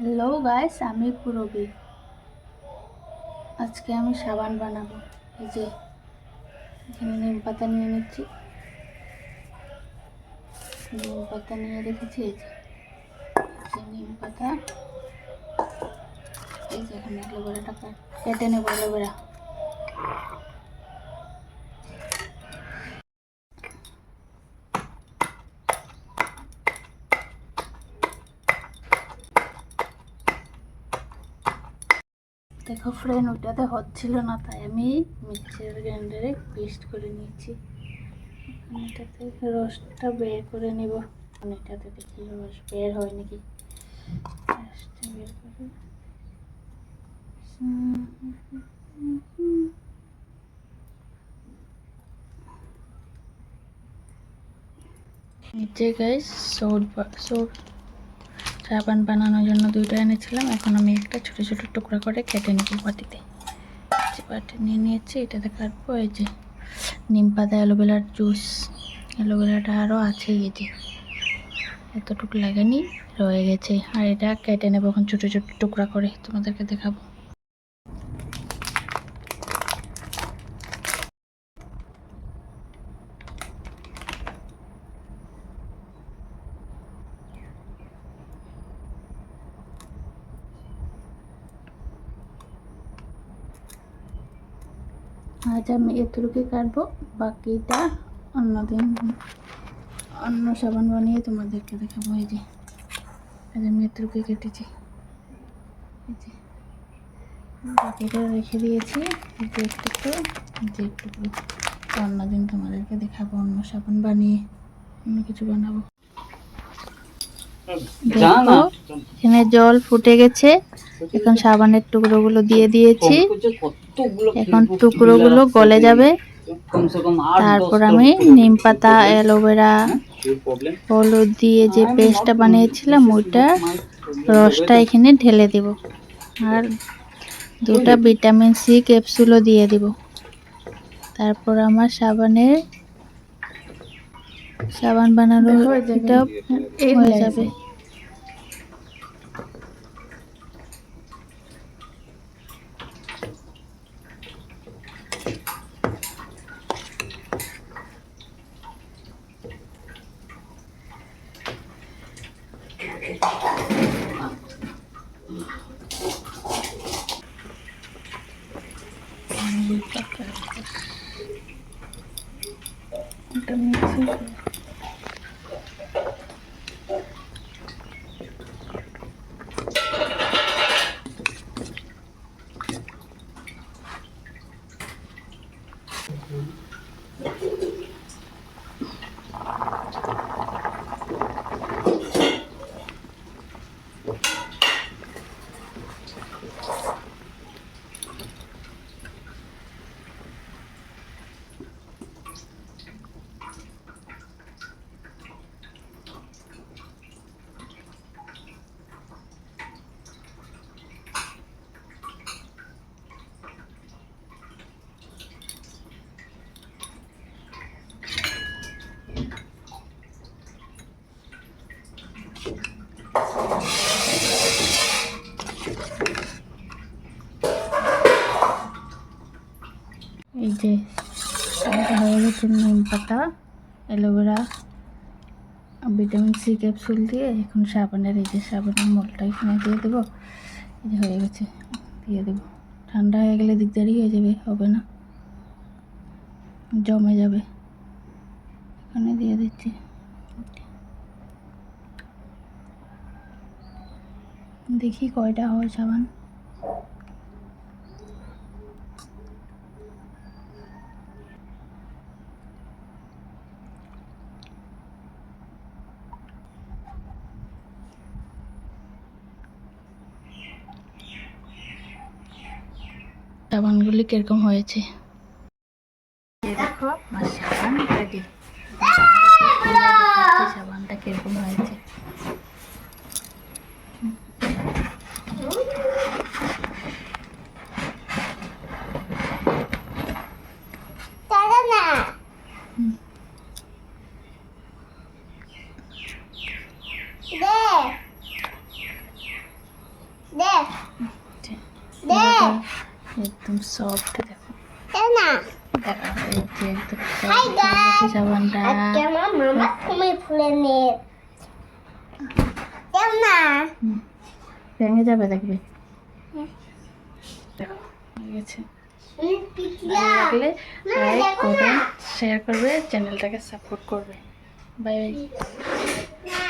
Hello guys, আমি পুরবী। আজকে আমি সাবান বানাবো। এই যে এখানে নিম পাতা নিয়ে নিচ্ছি, নিম পাতা নিয়ে রেখেছি। এই যে নিম পাতা, এই যে এখানে অ্যালোভেরাটা কেটে নেবো। অ্যালোভেরা দেখো ফ্রেন্ড, ওটাতে হচ্ছিল না, তাই আমি মিক্সার গ্রাইন্ডারে পেস্ট করে নিয়েছি। এটাতে রসটা বের করে নেব। এটাতে দেখি রস বের হয় নাকি। রসটা বের করে নিচে গাইস সাবান বানানোর জন্য দুইটা এনেছিলাম। এখন আমি একটা ছোট ছোট টুকরা করে কেটে নেব বাটিতে। বাটি নিয়ে নিয়েছি, এটাতে কাটবো। এই যে নিম পাতা, অ্যালোভেরার জুস, অ্যালোভেরাটা আরও আছে, এই যে এতটুকু লাগেনি, রয়ে গেছে। আর এটা কেটে নেবো এখন ছোট ছোট টুকরা করে, তোমাদেরকে দেখাবো। আজ আমি এতটুকুই কাটবো, বাকিটা অন্যদিন অন্য সাবান বানিয়ে তোমাদেরকে দেখাবো। এই যে আজ আমি এতটুকুই কেটেছি, এই যে বাকিটা রেখে দিয়েছি। যে একটু অন্যদিন তোমাদেরকে দেখাবো, অন্য সাবান বানিয়ে অন্য কিছু বানাবো। দেখো এখানে জল ফুটে গেছে, এখন সাবানের টুকরোগুলো দিয়ে দিয়েছি। এখন টুকরোগুলো গলে যাবে। তারপর আমি নিম পাতা, অ্যালোভেরা, হলুদ দিয়ে যে পেস্টটা বানিয়েছিলাম ওইটা রসটা এখানে ঢেলে দেব। আর দুটা ভিটামিন সি ক্যাপসুলও দিয়ে দেব। তারপর আমার সাবান বানানো এটা হয়ে যাবে। এটা মিক্সি এই যে এটা হয়ে গেছে নিম পাতা, অ্যালোভেরা, ভিটামিন সি ক্যাপসুল দিয়ে। এখন সাবানের এই যে সাবানের মলটা এখানে দিয়ে দেবো। এই যে হয়ে গেছে, দিয়ে দেবো। ঠান্ডা হয়ে গেলে দিকদারি হয়ে যাবে, হবে না, জমে যাবে। এখানে দিয়ে দিচ্ছি। দেখি কয়টা হয় সাবান। সাবানগুলি কিরকম হয়েছে দেখো। আমার সাবান রেডি। সাবানটা কিরকম হয়েছে। একদম সফট দেখো না দেখো এই যে একদম soft হয়ে গেছে সাবানটা আজকে আমার মামা ঘুমিয়ে ফুলে নে কেউ না ভেঙে যাবে দেখবে দেখো হয়ে গেছে ভালো লাগলে লাইক কমেন্ট শেয়ার করবে চ্যানেলটাকে সাপোর্ট করবে বাই বাই না